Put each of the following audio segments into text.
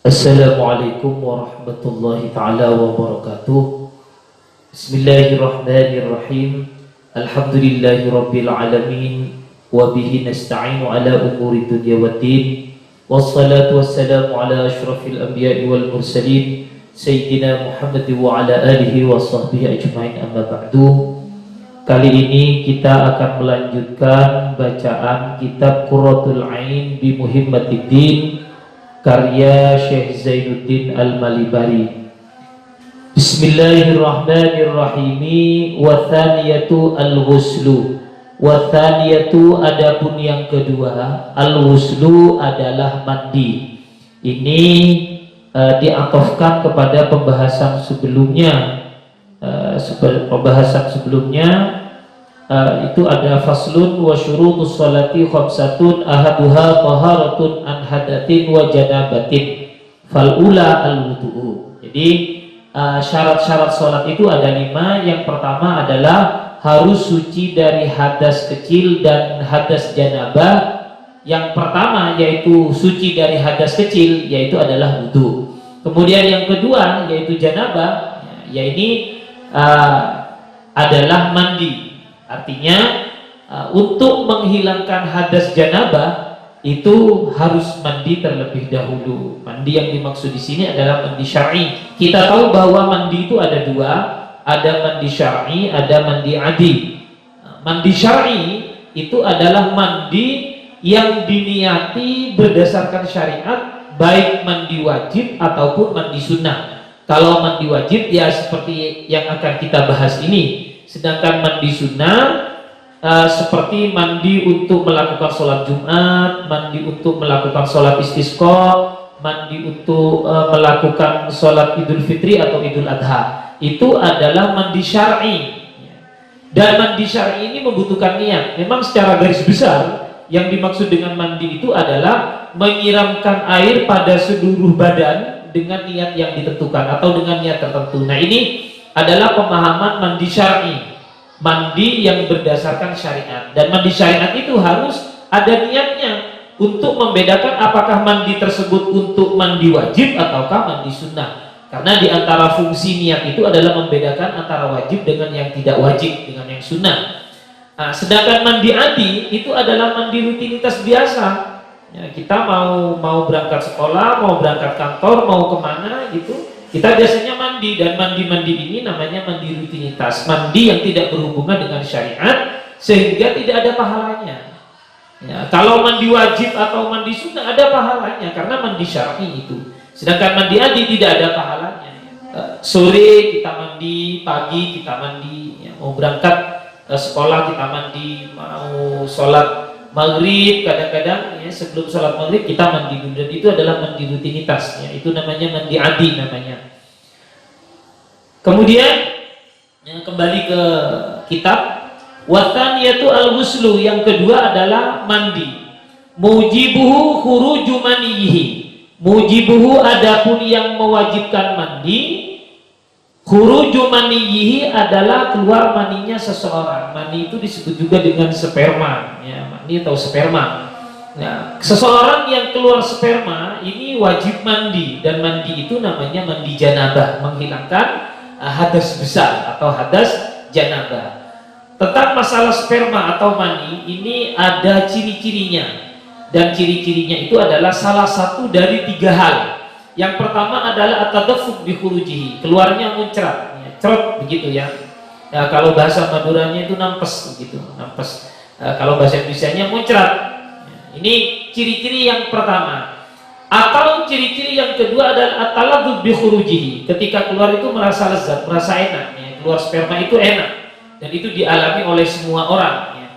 Assalamualaikum warahmatullahi ta'ala wabarakatuh. Bismillahirrahmanirrahim. Alhamdulillahi rabbil alamin. Wabihi nasta'inu ala umuri dunya waddin. Wassalatu wassalamu ala ashrafil anbiya'i wal mursalin Sayyidina Muhammad wa ala alihi wa sahbihi ajma'in, amma ba'du. Kali ini kita akan melanjutkan bacaan kitab Qurratul Ain bi Muhimmatiddin karya Syekh Zainuddin Al-Malibari. Bismillahirrahmanirrahim. Wa thaniyatu al-ghuslu. Wa thaniyatu, adapun yang kedua, al-ghuslu adalah mandi. Ini diatofkan kepada pembahasan sebelumnya. Itu ada faslun wa syurutus sholati khamsatun ahaduha taharatun an hadatin wa janabatin fal ula al wudu'u. Jadi syarat-syarat sholat itu ada 5. Yang pertama adalah harus suci dari hadas kecil dan hadas janabah. Yang pertama yaitu suci dari hadas kecil, yaitu adalah wudu. Kemudian yang kedua yaitu janabah, yaitu adalah mandi. Artinya untuk menghilangkan hadas janabah itu harus mandi terlebih dahulu. Mandi yang dimaksud di sini adalah mandi syar'i. Kita tahu bahwa mandi itu ada 2, ada mandi syar'i, ada mandi adi. Mandi syar'i itu adalah mandi yang diniati berdasarkan syariat, baik mandi wajib ataupun mandi sunnah. Kalau mandi wajib ya seperti yang akan kita bahas ini. Sedangkan mandi sunnah seperti mandi untuk melakukan sholat Jumat, mandi untuk melakukan sholat istisqa, mandi untuk melakukan sholat Idul Fitri atau Idul Adha. Itu adalah mandi syar'i. Dan mandi syar'i ini membutuhkan niat. Memang secara garis besar yang dimaksud dengan mandi itu adalah menyiramkan air pada seluruh badan dengan niat yang ditentukan atau dengan niat tertentu. Nah, ini adalah pemahaman mandi syar'i, mandi yang berdasarkan syariat. Dan mandi syariat itu harus ada niatnya untuk membedakan apakah mandi tersebut untuk mandi wajib ataukah mandi sunnah. Karena di antara fungsi niat itu adalah membedakan antara wajib dengan yang tidak wajib, dengan yang sunnah. Nah, sedangkan mandi adi itu adalah mandi rutinitas biasa. Ya, kita mau berangkat sekolah, mau berangkat kantor, mau kemana gitu, kita biasanya mandi. Dan mandi ini namanya mandi rutinitas, mandi yang tidak berhubungan dengan syariat sehingga tidak ada pahalanya. Ya, kalau mandi wajib atau mandi sunnah ada pahalanya karena mandi syar'i itu. Sedangkan mandi adi tidak ada pahalanya. Sore kita mandi, pagi kita mandi, ya, mau berangkat sekolah kita mandi, mau sholat maghrib kadang-kadang ya, sebelum sholat maghrib kita mandi dulu. Dan itu adalah mandi rutinitas, ya, itu namanya mandi adi namanya. Kemudian kembali ke kitab, wathaniyatu al-ghuslu, yang kedua adalah mandi. Mujibuhu khuruju manihi. Mujibuhu, adapun yang mewajibkan mandi, khuruju manihi adalah keluar maninya seseorang. Mani itu disebut juga dengan sperma, ya, mani atau sperma. Nah, seseorang yang keluar sperma ini wajib mandi, dan mandi itu namanya mandi janabah, menghilangkan hadas besar atau hadas janabah. Tentang masalah sperma atau mani ini ada ciri-cirinya, dan ciri-cirinya itu adalah salah satu dari 3 hal. Yang pertama adalah at-tadaffuk bi khurujihi, keluarnya muncrat, ya, cerot begitu ya. Ya, kalau bahasa Maduranya itu nampes begitu, nampes. Kalau bahasa Indonesianya muncrat. Ya, ini ciri-ciri yang pertama. Atau ciri-ciri yang kedua adalah at-talazzuz bi khurujihi, ketika keluar itu merasa lezat, merasa enak, ya. Keluar sperma itu enak, dan itu dialami oleh semua orang, ya.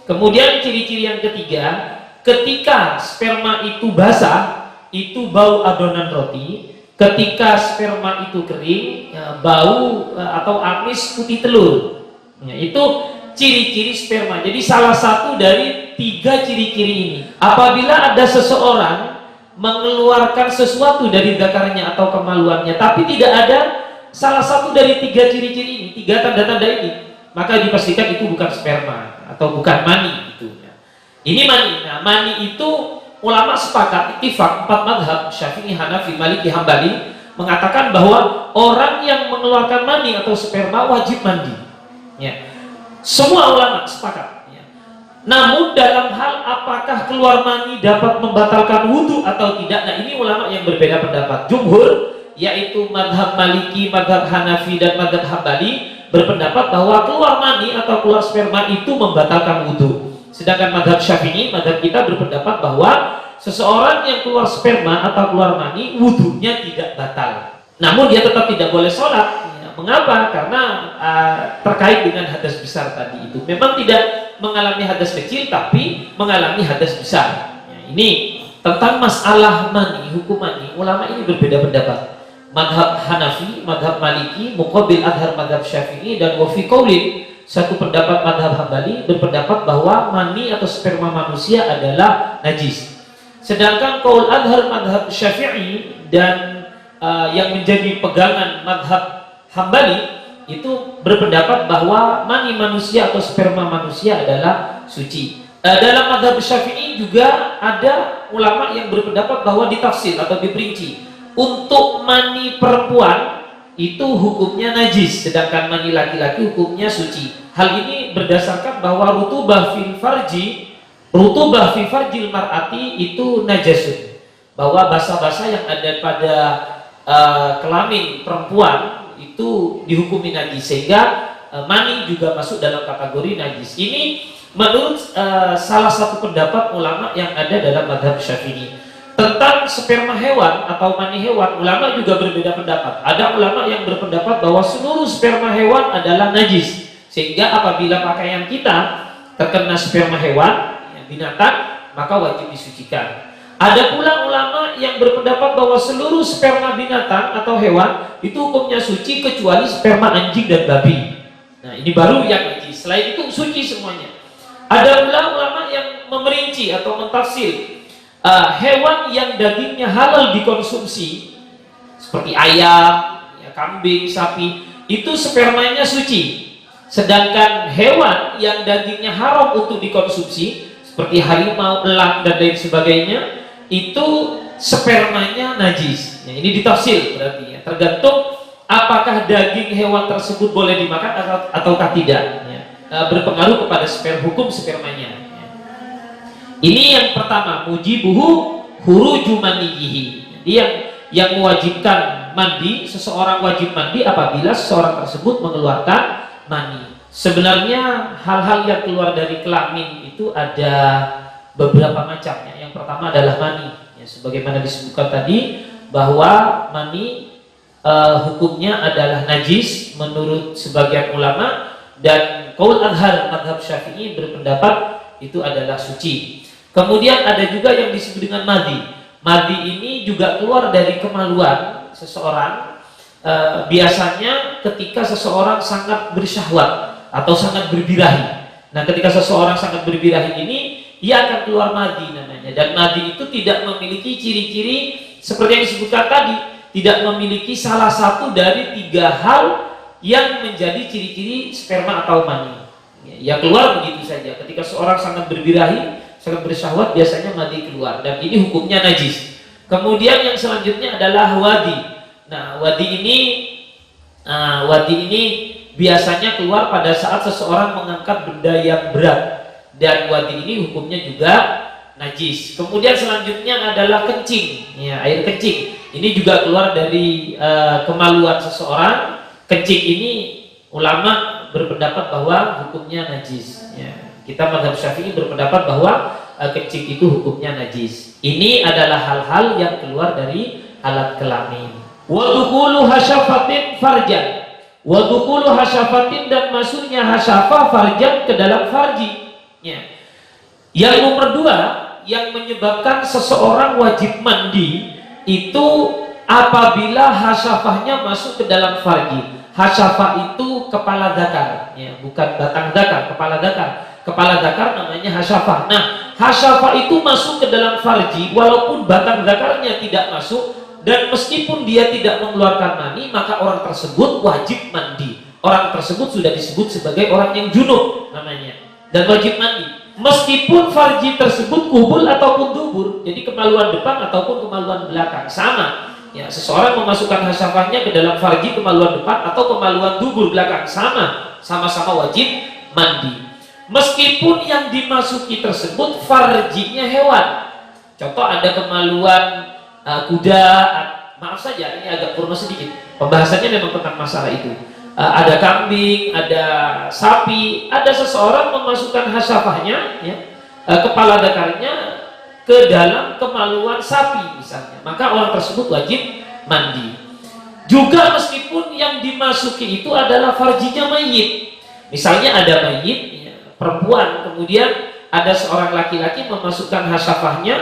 Kemudian ciri-ciri yang ketiga, ketika sperma itu basah, itu bau adonan roti. Ketika sperma itu kering, ya, bau atau amis putih telur, ya, itu ciri-ciri sperma. Jadi salah satu dari 3 ciri-ciri ini. Apabila ada seseorang mengeluarkan sesuatu dari zakarnya atau kemaluannya, tapi tidak ada salah satu dari 3 ciri-ciri ini, 3 tanda-tanda ini, maka dipastikan itu bukan sperma atau bukan mani gitu. Ini mani. Nah, mani itu ulama sepakat, ittifaq, 4 madhab, Syafi'i, Hanafi, Maliki, Hambali, mengatakan bahwa orang yang mengeluarkan mani atau sperma wajib mandi. Ya. Semua ulama sepakat. Ya. Namun dalam hal apakah keluar mani dapat membatalkan wudhu atau tidak, nah ini ulama yang berbeda pendapat. Jumhur, yaitu madhab Maliki, madhab Hanafi, dan madhab Hambali, berpendapat bahwa keluar mani atau keluar sperma itu membatalkan wudhu. Sedangkan madhab Syafi'i, madhab kita, berpendapat bahwa seseorang yang keluar sperma atau keluar mani, wudhunya tidak batal. Namun dia tetap tidak boleh sholat. Ya, mengapa? Karena terkait dengan hadas besar tadi itu. Memang tidak mengalami hadas kecil, tapi mengalami hadas besar. Ya, ini tentang masalah mani, hukum mani, ulama ini berbeda pendapat. Madhab Hanafi, madhab Maliki, muqabil adhar madhab Syafi'i, dan wafi qaulin, satu pendapat madhab Hambali, berpendapat bahwa mani atau sperma manusia adalah najis. Sedangkan qaul adhar madhab Syafi'i dan yang menjadi pegangan madhab Hambali itu berpendapat bahwa mani manusia atau sperma manusia adalah suci. Dalam madhab Syafi'i juga ada ulama yang berpendapat bahwa ditafsir atau diperinci. Untuk mani perempuan itu hukumnya najis, sedangkan mani laki-laki hukumnya suci. Hal ini berdasarkan bahwa rutubah fi farjil mar'ati itu najasun, bahwa basa-basa yang ada pada kelamin perempuan itu dihukumi najis, sehingga mani juga masuk dalam kategori najis. Ini menurut salah satu pendapat ulama yang ada dalam madhab Syafi'i. Tentang sperma hewan atau mani hewan, ulama juga berbeda pendapat. Ada ulama yang berpendapat bahwa seluruh sperma hewan adalah najis, sehingga apabila pakaian kita terkena sperma hewan, binatang, maka wajib disucikan. Ada pula ulama yang berpendapat bahwa seluruh sperma binatang atau hewan itu hukumnya suci kecuali sperma anjing dan babi. Nah, ini baru yang najis. Selain itu suci semuanya. Ada pula ulama yang memerinci atau mentafsir hewan yang dagingnya halal dikonsumsi seperti ayam, kambing, sapi, itu spermanya suci. Sedangkan hewan yang dagingnya haram untuk dikonsumsi seperti harimau, elang, dan lain sebagainya, itu spermanya najis. Ya, ini ditafsir berarti ya. Tergantung apakah daging hewan tersebut boleh dimakan ataukah tidak. Ya. Berpengaruh kepada hukum spermanya. Ini yang pertama, mujibuhu huruju maniyihi. Jadi yang mewajibkan mandi, seseorang wajib mandi apabila seseorang tersebut mengeluarkan mani. Sebenarnya hal-hal yang keluar dari kelamin itu ada beberapa macamnya. Yang pertama adalah mani. Ya, sebagaimana disebutkan tadi bahwa mani hukumnya adalah najis menurut sebagian ulama, dan qaul adhar madhab Syafi'i berpendapat itu adalah suci. Kemudian ada juga yang disebut dengan madi. Madi ini juga keluar dari kemaluan seseorang, biasanya ketika seseorang sangat bersyahwat atau sangat berbirahi. Nah, ketika seseorang sangat berbirahi ini, ia akan keluar madi namanya. Dan madi itu tidak memiliki ciri-ciri seperti yang disebutkan tadi, tidak memiliki salah satu dari 3 hal yang menjadi ciri-ciri sperma atau mani. Ya, keluar begitu saja. Ketika seorang sangat berbirahi, sangat bersyahwat, biasanya madi keluar, dan ini hukumnya najis. Kemudian yang selanjutnya adalah wadi. Nah, wadi ini biasanya keluar pada saat seseorang mengangkat benda yang berat, dan wadi ini hukumnya juga najis. Kemudian selanjutnya adalah kencing, ya, air kencing. Ini juga keluar dari kemaluan seseorang. Kencing ini ulama berpendapat bahwa hukumnya najis. Ya. Kita mazhab Syafi'i berpendapat bahwa kencing itu hukumnya najis. Ini adalah hal-hal yang keluar dari alat kelamin. Wa dukhulu hasyafatin farjan. Wa dukhulu hasyafatin, dan masuknya hasyafah farjan ke dalam farji. Ya. Yang nomor 2 yang menyebabkan seseorang wajib mandi itu apabila hasyafahnya masuk ke dalam farji. Hasyafah itu kepala zakar, ya, bukan batang zakar, kepala zakar. Kepala zakar namanya hasyafah. Nah, hasyafah itu masuk ke dalam farji walaupun batang zakarnya tidak masuk, dan meskipun dia tidak mengeluarkan mani, maka orang tersebut wajib mandi. Orang tersebut sudah disebut sebagai orang yang junub namanya, dan wajib mandi. meskipun farji tersebut kubul ataupun dubur, jadi kemaluan depan ataupun kemaluan belakang sama. Ya, seseorang memasukkan hasyafahnya ke dalam farji kemaluan depan atau kemaluan dubur belakang sama-sama wajib mandi. Meskipun yang dimasuki tersebut farjinya hewan. Contoh ada kemaluan kuda, maaf saja ini agak kurang sedikit. Pembahasannya memang tentang masalah itu. Ada kambing, ada sapi, ada seseorang memasukkan hasyafahnya, ya, kepala dakarnya ke dalam kemaluan sapi misalnya, maka orang tersebut wajib mandi. Juga meskipun yang dimasuki itu adalah farjinya mayit, misalnya ada mayit ya, perempuan, kemudian ada seorang laki-laki memasukkan hasyafahnya,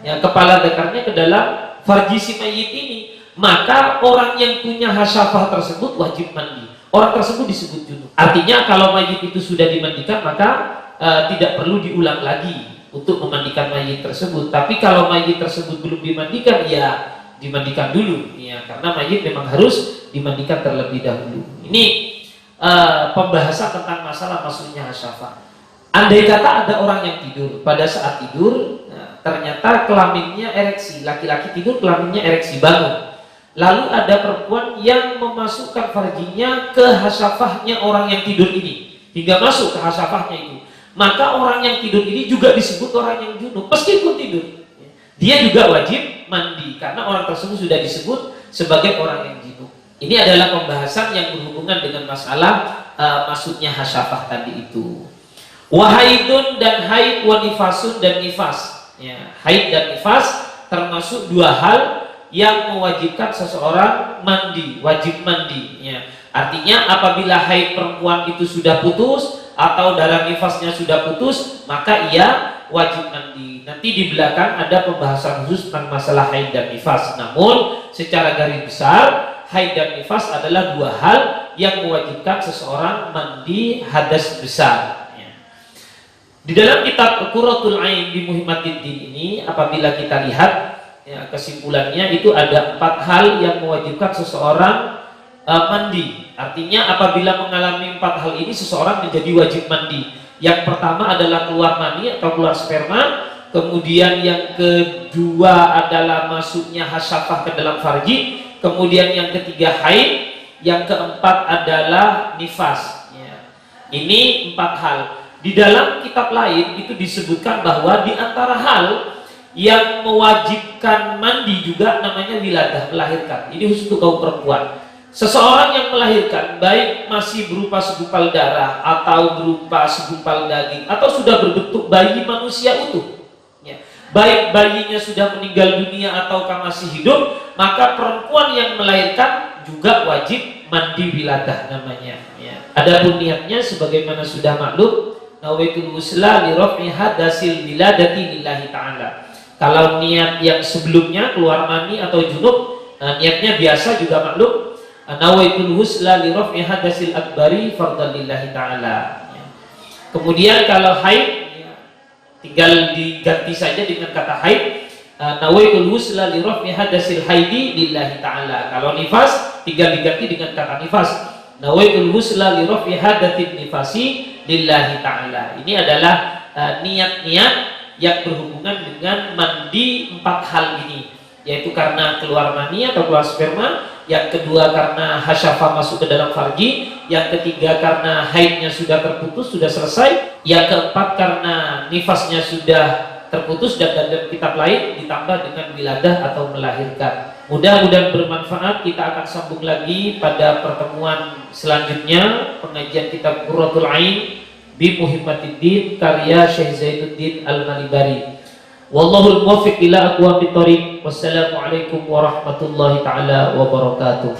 ya, kepala dakarnya ke dalam farji si mayit ini, maka orang yang punya hasyafah tersebut wajib mandi. Orang tersebut disebut junub. Artinya kalau mayit itu sudah dimandikan, maka tidak perlu diulang lagi untuk memandikan mayit tersebut. Tapi kalau mayit tersebut belum dimandikan, ya dimandikan dulu, ya, karena mayit memang harus dimandikan terlebih dahulu. Ini pembahasan tentang masalah masuknya hasyafah. Andai kata ada orang yang tidur, pada saat tidur ternyata kelaminnya ereksi, laki-laki tidur kelaminnya ereksi, bangun. Lalu ada perempuan yang memasukkan farjinya ke hasyafahnya orang yang tidur ini, hingga masuk ke hasyafahnya itu. Maka orang yang tidur ini juga disebut orang yang junub, meskipun tidur. Dia juga wajib mandi, karena orang tersebut sudah disebut sebagai orang yang junub. Ini adalah pembahasan yang berhubungan dengan masalah masuknya hasyafah tadi itu. Wahaidun dan haid, wa nifasun dan nifas. Ya, haid dan nifas termasuk dua hal yang mewajibkan seseorang mandi, wajib mandi. Ya. Artinya apabila haid perempuan itu sudah putus atau darah nifasnya sudah putus, maka ia wajib mandi. Nanti di belakang ada pembahasan khusus tentang masalah haid dan nifas. Namun secara garis besar, haid dan nifas adalah dua hal yang mewajibkan seseorang mandi hadas besar. Ya. Di dalam kitab Qurratul Ain bi Muhammadiddin ini, apabila kita lihat, ya, kesimpulannya itu ada 4 hal yang mewajibkan seseorang mandi. Artinya apabila mengalami 4 hal ini, seseorang menjadi wajib mandi. Yang pertama adalah keluar mani atau keluar sperma. Kemudian yang kedua adalah masuknya hasyafah ke dalam farji. Kemudian yang ketiga haid. Yang keempat adalah nifas. Ya. Ini 4 hal. Di dalam kitab lain itu disebutkan bahwa di antara hal yang mewajibkan mandi juga namanya wiladah, melahirkan. Ini khusus untuk kaum perempuan. Seseorang yang melahirkan, baik masih berupa segumpal darah atau berupa segumpal daging atau sudah berbentuk bayi manusia utuh, ya, baik bayinya sudah meninggal dunia ataukah masih hidup, maka perempuan yang melahirkan juga wajib mandi wiladah namanya. Ya. Adapun niatnya sebagaimana sudah maklum, nawaitul ghusla li raf'i hadasil wiladati lillahi ta'ala. Kalau niat yang sebelumnya keluar mani atau junub, niatnya biasa juga maklum, nawaitul husla li raf'i hadasil akbari fardhan lillahi ta'ala. Kemudian kalau haid, ya, tinggal diganti saja dengan kata haid, nawaitul husla li raf'i hadasil haidi lillahi ta'ala. Kalau nifas tinggal diganti dengan kata nifas, nawaitul husla li raf'i hadatin nifasi lillahi ta'ala. Ini adalah niat-niat yang berhubungan dengan mandi 4 hal ini, yaitu karena keluar mani atau keluar sperma, yang kedua karena hasyafah masuk ke dalam farji, yang ketiga karena haidnya sudah terputus, sudah selesai, yang keempat karena nifasnya sudah terputus, dan dalam kitab lain ditambah dengan wiladah atau melahirkan. Mudah-mudahan bermanfaat. Kita akan sambung lagi pada pertemuan selanjutnya pengajian kitab Qurratul Ain bi Muhammadiddin karya Syekh Zainuddin Al-Malibari. Wallahul muwaffiq ila aqwamit thoriq. Wassalamualaikum warahmatullahi taala wabarakatuh.